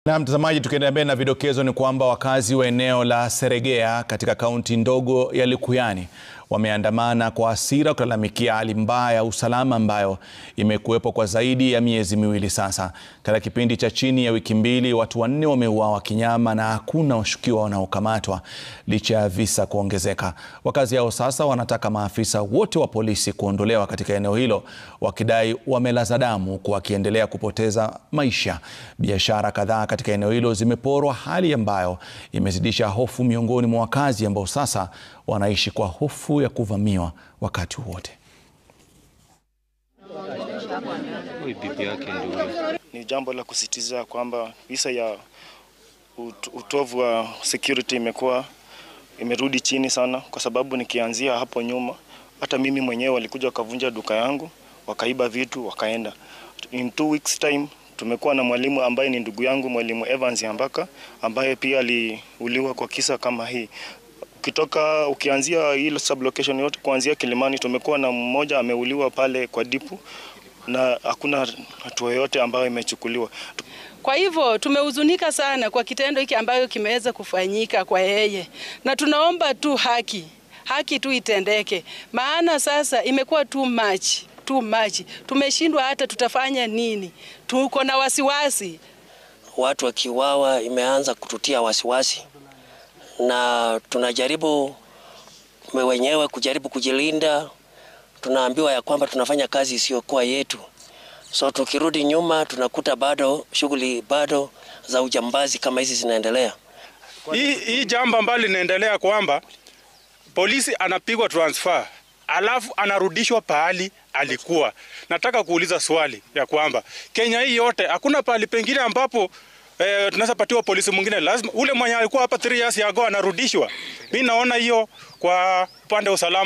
Na mtazamaji, tukiendelea na vidokezo ni kwamba wakazi wa eneo la Seregea katika kaunti ndogo ya Likuyani wameandamana kwa hasira kulalamikia hali mbaya ya usalama ambayo imekuwepo kwa zaidi ya miezi miwili sasa. Katika kipindi cha chini ya wiki mbili, watu 4 wameuawa kinyama na hakuna washukiwa wanaokamatwa licha ya visa kuongezeka. Wakazi hao sasa wanataka maafisa wote wa polisi kuondolewa katika eneo hilo, wakidai wamelaza damu kwa wakiendelea kupoteza maisha. Biashara kadhaa katika eneo hilo zimeporwa, hali ambayo imezidisha hofu miongoni mwa wakazi ambao sasa wanaishi kwa hofu ya kuvamiwa wakati wote. Ni jambo la kusitiza kwamba visa ya utovu wa security imerudi chini sana, kwa sababu nikianzia hapo nyuma, hata mimi mwenyewe walikuja wakavunja duka yangu, wakaiba vitu, wakaenda. In 2 weeks time tumekuwa na mwalimu ambaye ni ndugu yangu, mwalimu Evans Ambaka, ambaye pia aliuliwa kwa kisa kama hii. Ukianzia hilo sublocation yote kuanzia Kilimani, tumekuwa na mmoja ameuliwa pale kwa Dipu na hakuna hatua yote ambayo imechukuliwa. Kwa hivyo tumehuzunika sana kwa kitendo hiki ambayo kimeweza kufanyika kwa yeye, na tunaomba tu haki tu itendeke, maana sasa imekuwa too much. Tumeshindwa hata tutafanya nini, tuko na wasiwasi. Watu wakiwawa imeanza kututia wasiwasi, na tunajaribu wenyewe kujaribu kujilinda. Tunaambiwa ya kwamba tunafanya kazi isiyokuwa yetu, so tukirudi nyuma tunakuta bado shughuli bado za ujambazi kama hizi zinaendelea. Hii jambo ambalo linaendelea kwamba polisi anapigwa transfer alafu anarudishwa pahali alikuwa. Nataka kuuliza swali ya kwamba Kenya hii yote hakuna pahali pengine ambapo tunaweza patiwa polisi mwingine. Lazima ule mwenye alikuwa hapa 3 years ago anarudishwa. Mimi naona hiyo kwa upande wa usalama